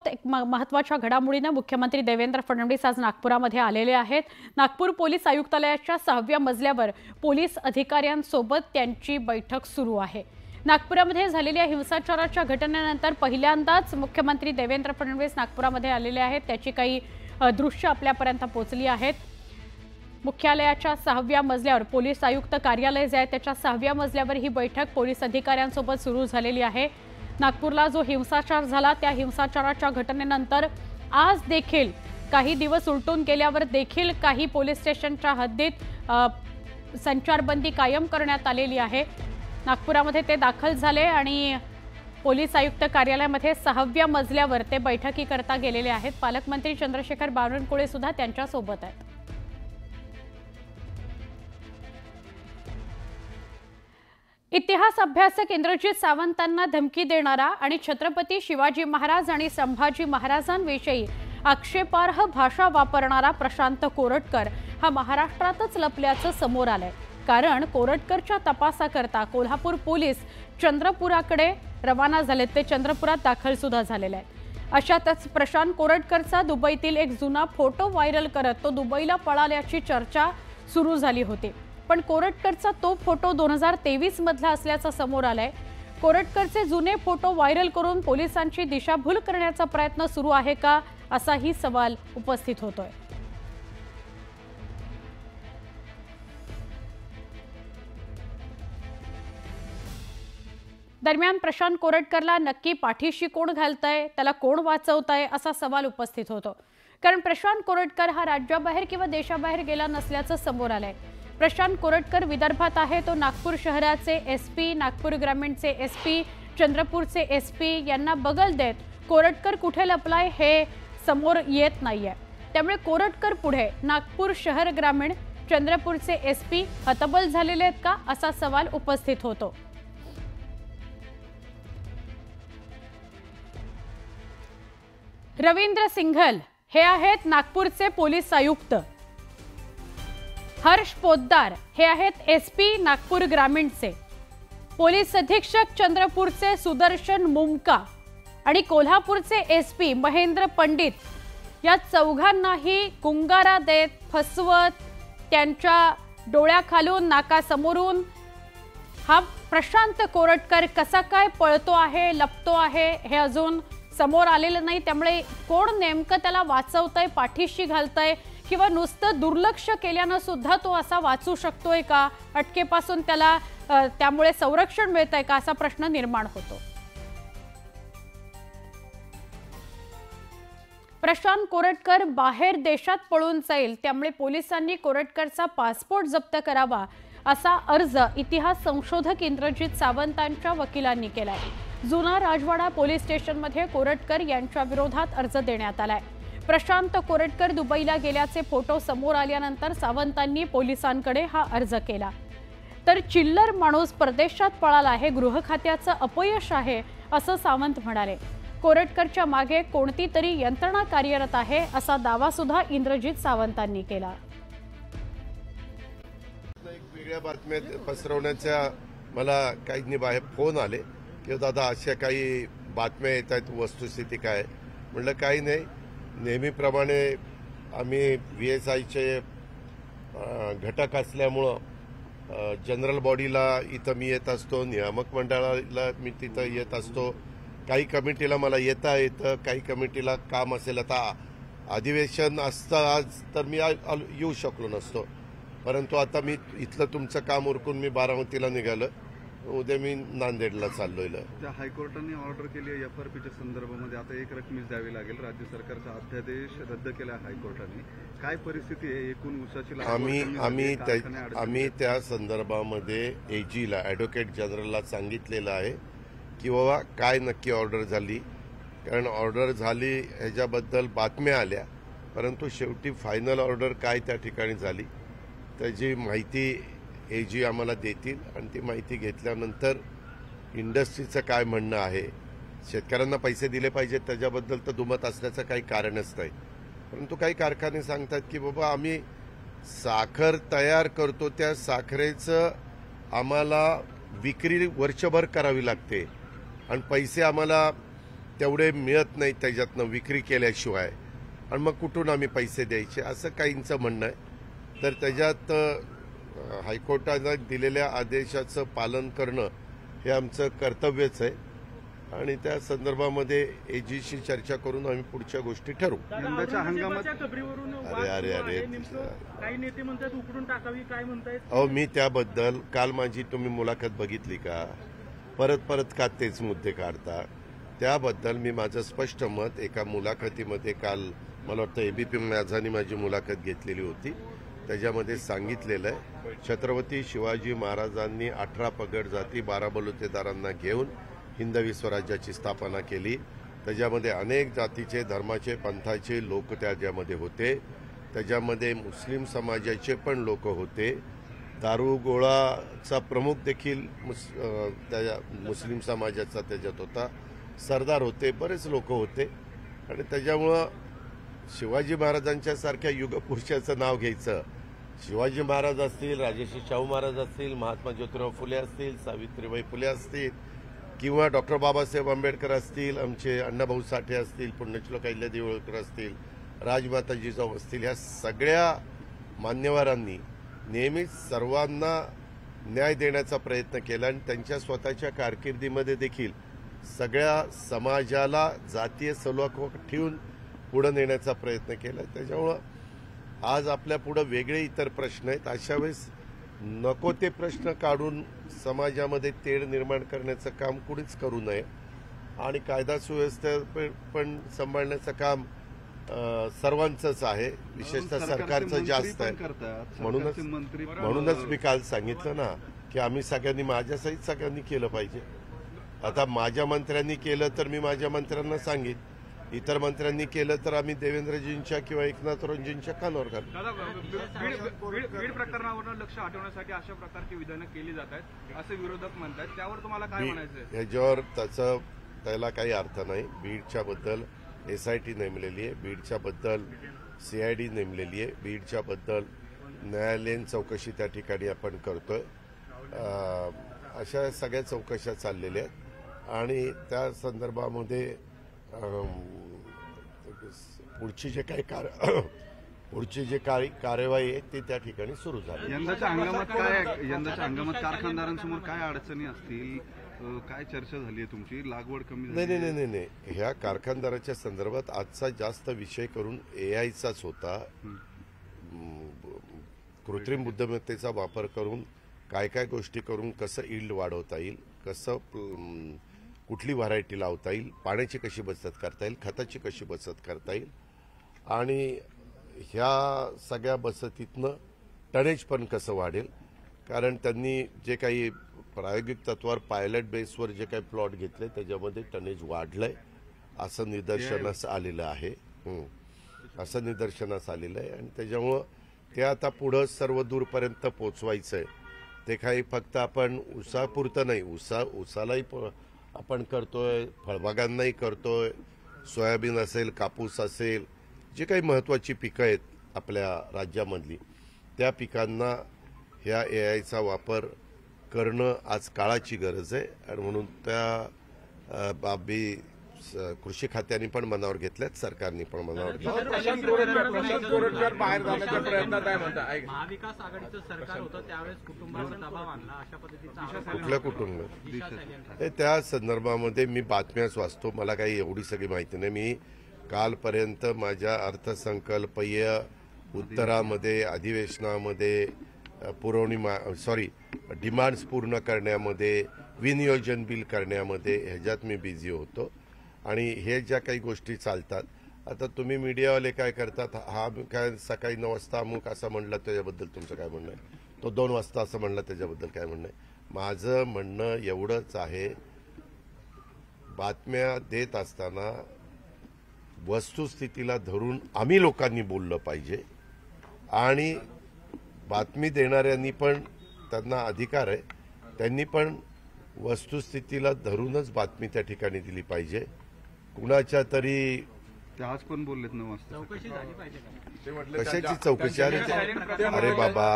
एक महत्त्वाच्या घडामोडीने मुख्यमंत्री देवेंद्र फडणवीस आज नागपुरामध्ये आलेले आहेत। नागपूर पोलीस आयुक्तालयाच्या 6व्या मजल्यावर पोलीस अधिकाऱ्यांसोबत त्यांची बैठक सुरू आहे। नागपुरामध्ये झालेल्या हिंसाचाराच्या घटनेनंतर पहिल्यांदाच मुख्यमंत्री देवेंद्र फडणवीस नागपुरामध्ये आलेले आहेत। त्याची काही दृश्य आपल्यापर्यंत पोहोचली आहेत। मुख्यालयाच्या 6व्या मजल्यावर पोलीस आयुक्त कार्यालय जे आहे त्याच्या 6व्या मजल्यावर ही बैठक पोलीस अधिकाऱ्यांसोबत सुरू झालेली आहे। नागपूरला जो हिंसाचार झाला त्या हिंसाचाराच्या घटनेनंतर आज देखील काही दिवस उलटून गेल्यावर देखील काही पोलीस स्टेशनच्या हद्दीत संचारबंदी कायम करण्यात आलेली आहे। नागपुरामध्ये ते दाखल झाले आणि पोलीस आयुक्त कार्यालयामध्ये 6व्या मजल्यावर ते बैठकी करता गेलेले आहेत। पालकमंत्री चंद्रशेखर बावनकुळे सुद्धा त्यांच्या सोबत आहेत। इतिहास अभ्यासक इंद्रजित सावंतांना धमकी देणारा आणि छत्रपती शिवाजी महाराज आणि संभाजी महाराजांविषयी आक्षेपार्ह भाषा वापरणारा प्रशांत कोरटकर हा महाराष्ट्रातच लपल्याचं समोर आलंय। कारण कोरटकरच्या तपासाकरता कोल्हापूर पोलीस चंद्रपुराकडे रवाना झालेत। ते चंद्रपुरात दाखल सुद्धा झालेले आहेत। अशातच प्रशांत कोरटकरचा दुबईतील एक जुना फोटो व्हायरल करत तो दुबईला पळाल्याची चर्चा सुरू झाली होती। पण कोरटकरचा तो फोटो 2023 मधला असल्याचं समोर आलंय। कोरटकरचे जुने फोटो व्हायरल करून पोलिसांची दिशाभूल करण्याचा प्रयत्न सुरू आहे का असाही सवाल उपस्थित होतोय। दरम्यान प्रशांत कोरटकरला नक्की पाठीशी कोण घालतंय, त्याला कोण वाचवतंय असा सवाल उपस्थित होतो। कारण प्रशांत कोरटकर हा राज्याबाहेर किंवा देशाबाहेर गेला नसल्याचं समोर आलंय। प्रशांत कोरटकर विदर्भात आहे। तो नागपूर शहराचे एसपी, नागपूर ग्रामीणचे एसपी, चंद्रपूरचे एसपी यांना बगल देत कोरटकर कुठे लपलाय हे समोर येत नाहीये। त्यामुळे कोरटकर पुढे नागपूर शहर ग्रामीण, चंद्रपूरचे एसपी हतबल झालेले आहेत का असा सवाल उपस्थित होतो। रवींद्र सिंघल हे आहेत नागपूरचे पोलीस आयुक्त। हर्ष पोद्दार हे आहेत एसपी नागपूर ग्रामीणचे। पोलीस अधीक्षक चंद्रपूरचे सुदर्शन मुमका आणि कोल्हापूरचे एसपी महेंद्र पंडित या चौघांनाही गुंगारा देत फसवत त्यांच्या डोळ्याखालून नाकासमोरून हा प्रशांत कोरटकर कसा काय पळतो आहे, लपतो आहे हे अजून समोर आलेलं नाही। त्यामुळे कोण नेमकं त्याला वाचवतंय, पाठीशी घालतंय किंवा नुसतं दुर्लक्ष केल्यानं सुद्धा तो असा वाचू शकतोय का, अटकेपासून त्याला त्यामुळे संरक्षण मिळतंय का असा प्रश्न निर्माण होतो। प्रशांत कोरटकर बाहेर देशात पळून जाईल त्यामुळे पोलिसांनी कोरटकरचा पासपोर्ट जप्त करावा असा अर्ज इतिहास संशोधक इंद्रजित सावंतांच्या वकिलांनी केलाय। जुना राजवाडा पोलीस स्टेशनमध्ये कोरटकर यांच्या विरोधात अर्ज देण्यात आलाय। प्रशांत कोरटकर दुबईला गेल्याचे फोटो समोर आल्यानंतर सावंतांनी पोलिसांकडे हा अर्ज केला। तर चिल्लर माणूस परदेशात पळाला आहे, गृह खात्याचं अपयश आहे असं सावंत म्हणाले। कोरटकरच्या मागे कोणती तरी यंत्रणा कार्यरत आहे असा दावा सुद्धा इंद्रजित सावंतांनी केला। एक वेगळ्या बातम्या पसरवण्याच्या मला काही बाहेर फोन आले की दादा अशा काही बातम्या येत आहेत, वस्तुस्थिती काय? म्हटलं काही नाही, नेहमीप्रमाणे आम्ही VSIचे घटक असल्यामुळं जनरल बॉडीला इथं मी येत असतो, नियामक मंडळाला मी तिथं येत असतो, काही कमिटीला मला येता येतं, काही कमिटीला काम असेल, आता अधिवेशन असतं आज तर मी येऊ शकलो नसतो, परंतु आता मी इथलं तुमचं काम उरकून मी बारामतीला निघालं, उद्या मी नांदेडला चाललोय। हायकोर्टाने ऑर्डर केली आहे FRPच्या संदर्भामध्ये आता एक रकमीच द्यावी लागेल। राज्य सरकारचा अध्यादेश रद्द केला हायकोर्टाने, काय परिस्थिती आहे एकूण ऊसाची? आम्ही त्या संदर्भामध्ये AGला ॲडव्होकेट जनरलला सांगितलेलं आहे की बाबा काय नक्की ऑर्डर झाली, कारण ऑर्डर झाली ह्याच्याबद्दल बातम्या आल्या, परंतु शेवटी फायनल ऑर्डर काय त्या ठिकाणी झाली त्याची माहिती AG आम्हाला देतील आणि ती माहिती घेतल्यानंतर इंडस्ट्रीचं काय म्हणणं आहे, शेतकऱ्यांना पैसे दिले पाहिजेत त्याच्याबद्दल तर दुमत असल्याचं काही कारणच नाही, परंतु काही कारखाने सांगतात की बाबा आम्ही साखर तयार करतो, त्या साखरेचं आम्हाला विक्री वर्षभर करावी लागते आणि पैसे आम्हाला तेवढे मिळत नाही त्याच्यातनं विक्री केल्याशिवाय, आणि मग कुठून आम्ही पैसे द्यायचे असं काहींचं म्हणणं आहे. तर त्याच्यात हायकोर्टानं दिलेल्या आदेशाचं पालन करणं हे आमचं कर्तव्यच आहे, आणि त्या संदर्भामध्ये एजीशी चर्चा करून आम्ही पुढच्या गोष्टी ठरवू. यंदाच्या हंगामात अरे काही नेते म्हणतात उकडून टाकावी, काय म्हणतायत? अहो, मी त्याबद्दल काल माझी तुम्ही मुलाखत बघितली का? परत का तेच मुद्दे काढता? त्याबद्दल मी माझं स्पष्ट मत एका मुलाखतीमध्ये काल मला वाटतं एबीपी माझानी माझी मुलाखत घेतलेली होती, त्याच्यामध्ये सांगितलेलं आहे. छत्रपती शिवाजी महाराजांनी 18 पगड जाती 12 बलुतेदारांना घेऊन हिंदवी स्वराज्याची स्थापना केली. त्याच्यामध्ये अनेक जातीचे, धर्माचे, पंथाचे लोक त्याच्यामध्ये होते. त्याच्यामध्ये मुस्लिम समाजाचे पण लोक होते. दारुगोळाचा प्रमुख देखील त्या मुस्लिम समाजाचा त्याच्यात होता. सरदार होते, बरेच लोक होते. आणि त्याच्यामुळं शिवाजी महाराजांच्या सारख्या युगपुरुषाचं नाव घ्यायचं. शिवाजी महाराज असतील, राजर्षी शाहू महाराज असतील, महात्मा ज्योतिराव फुले असतील, सावित्रीबाई फुले असतील, किंवा डॉक्टर बाबासाहेब आंबेडकर असतील, आमचे अण्णाभाऊ साठे असतील, पुण्यश्लोक अहिल्यादेवी होळकर असतील, राजमाता जिजाऊ असतील, ह्या सगळ्या मान्यवरांनी नेहमीच सर्वांना न्याय देण्याचा प्रयत्न केला, आणि त्यांच्या स्वतःच्या कारकिर्दीमध्ये देखील सगळ्या समाजाला जातीय सलोखा ठेवून पुढे नेण्याचा प्रयत्न केला. त्याच्यामुळं आज आपल्या पुढे वेगळे इतर प्रश्न आहेत. अशा वेळेस नको ते प्रश्न काढून समाजामध्ये तेढ निर्माण करण्याचं काम कुणीच करू नये, आणि कायदा सुव्यवस्था पण सांभाळण्याचं काम सर्वांचंच आहे, विशेषतः सरकारचं जास्त आहे. म्हणूनच मी काल सांगितलं ना की आम्ही सगळ्यांनी, माझ्यासहित सगळ्यांनी केलं पाहिजे. आता माझ्या मंत्र्यांनी केलं तर मी माझ्या मंत्र्यांना सांगितलं, इतर मंत्र्यांनी केलं तर आम्ही देवेंद्रजींच्या किंवा एकनाथरावजींच्या कानावर घालू. बीड प्रकरणावर लक्ष हटवण्यासाठी अशा प्रकारची विधानं केली जात आहेत असे विरोधक म्हणतात, त्यावर तुम्हाला काय म्हणायचं? ह्याच्यावर त्याला काही अर्थ नाही. बीडच्या बद्दल SIT नेमलेली आहे, बीडच्या बद्दल CID नेमलेली आहे, बीडच्या बद्दल न्यायालयीन चौकशी त्या ठिकाणी आपण करतोय. अशा सगळ्या चौकशा चाललेल्या आहेत, आणि त्या संदर्भामध्ये पुढची जे काही कार्यवाही आहे ती त्या ठिकाणी सुरू झाली. यंदाच्या हंगामात कारखानदारांसमोर काय अडचणी असतील, काय चर्चा झाली आहे तुमची? लागवड कमी झाली? नाही. ह्या कारखानदाराच्या संदर्भात आजचा जास्त विषय करून AIचाच होता. कृत्रिम बुद्धिमत्तेचा वापर करून काय गोष्टी करून कसं यील्ड वाढवता येईल, कसं कुठली व्हरायटी लावता येईल, पाण्याची कशी बचत करता येईल, खताची कशी बचत करता येईल, आणि ह्या सगळ्या बचतीतनं टनेज पण कसं वाढेल. कारण त्यांनी जे काही प्रायोगिक तत्वावर पायलट बेसवर जे काही प्लॉट घेतले त्याच्यामध्ये टनेज वाढलंय असं निदर्शनास आलेलं आहे. आणि त्याच्यामुळं ते आता पुढं सर्व दूरपर्यंत पोचवायचं आहे. ते काही फक्त आपण ऊसापुरतं नाही, ऊसालाही आपण करतोय, फळबागांनाही करतोय, सोयाबीन असेल, कापूस असेल, जे काही महत्त्वाची पिकं आहेत आपल्या राज्यामधली त्या पिकांना ह्या AIचा वापर करणं आज काळाची गरज आहे. आणि म्हणून त्या बाबी कृषी खात्याने पण मनावर घेतल्यात, सरकारने पण मनावर घेतल्या. महाविकास आघाडीचं सरकार होतं त्यावेळेस कुटुंबावर दबाव आणला अशा पद्धतीचा कुठल्या कुटुंब त्या संदर्भामध्ये मी बातम्याच वाचतो, मला काही एवढी सगळी माहिती नाही. मी कालपर्यंत माझ्या अर्थसंकल्पीय उत्तरामध्ये, अधिवेशनामध्ये डिमांड्स पूर्ण करण्यामध्ये, विनियोजन बिल करण्यामध्ये ह्याच्यात मी बिझी होतो. आणि हे ज्या काही गोष्टी चालतात, आता तुम्ही मीडियावाले काय करतात, हा काय सकाळी 9 वाजता अमुक असं म्हणलं त्याच्याबद्दल तुमचं काय म्हणणं आहे, तो 2 वाजता असं म्हणलं त्याच्याबद्दल काय म्हणणं आहे. माझं म्हणणं एवढंच आहे, बातम्या देत असताना वस्तुस्थितीला धरून आम्ही लोकांनी बोललं पाहिजे, आणि बातमी देणाऱ्यांनी पण त्यांना अधिकार आहे, त्यांनी पण वस्तुस्थितीला धरूनच बातमी त्या ठिकाणी दिली पाहिजे. कुणाच्या तरी आज पण बोललेत 9 वाजता चौकशी झाली पाहिजे. कशाची चौकशी? अरे बाबा,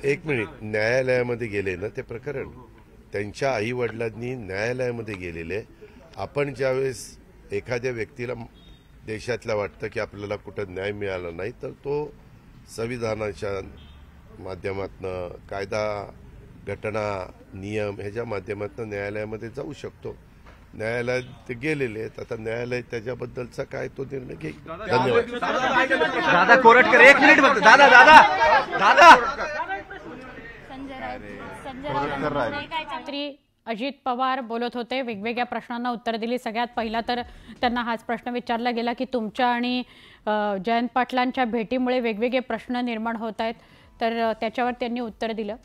1 मिनिट, न्यायालयामध्ये गेले ना ते प्रकरण, त्यांच्या आई वडिलांनी न्यायालयामध्ये गेलेले. आपण ज्यावेळेस एखाद्या व्यक्तीला देशातल्या वाटतं की आपल्याला कुठं न्याय मिळाला नाही तर तो संविधानाच्या माध्यमातनं, कायदा, घटना, नियम ह्याच्या माध्यमातून न्यायालयामध्ये जाऊ शकतो. न्यायालयात ते गेलेले आहेत. आता न्यायालय त्याच्याबद्दलचा काय तो निर्णय घेईल. धन्यवाद. दादा कोरटकर, एक मिनिट फक्त. दादा मंत्री अजित पवार बोलत होते, वेगवेगळ्या प्रश्नांना उत्तर दिली. सगळ्यात पहिला तर त्यांना हाच प्रश्न विचारला गेला की तुमच्या आणि जयंत पाटलांच्या भेटीमुळे वेगवेगळे प्रश्न निर्माण होत आहेत, तर त्याच्यावर त्यांनी उत्तर दिलं.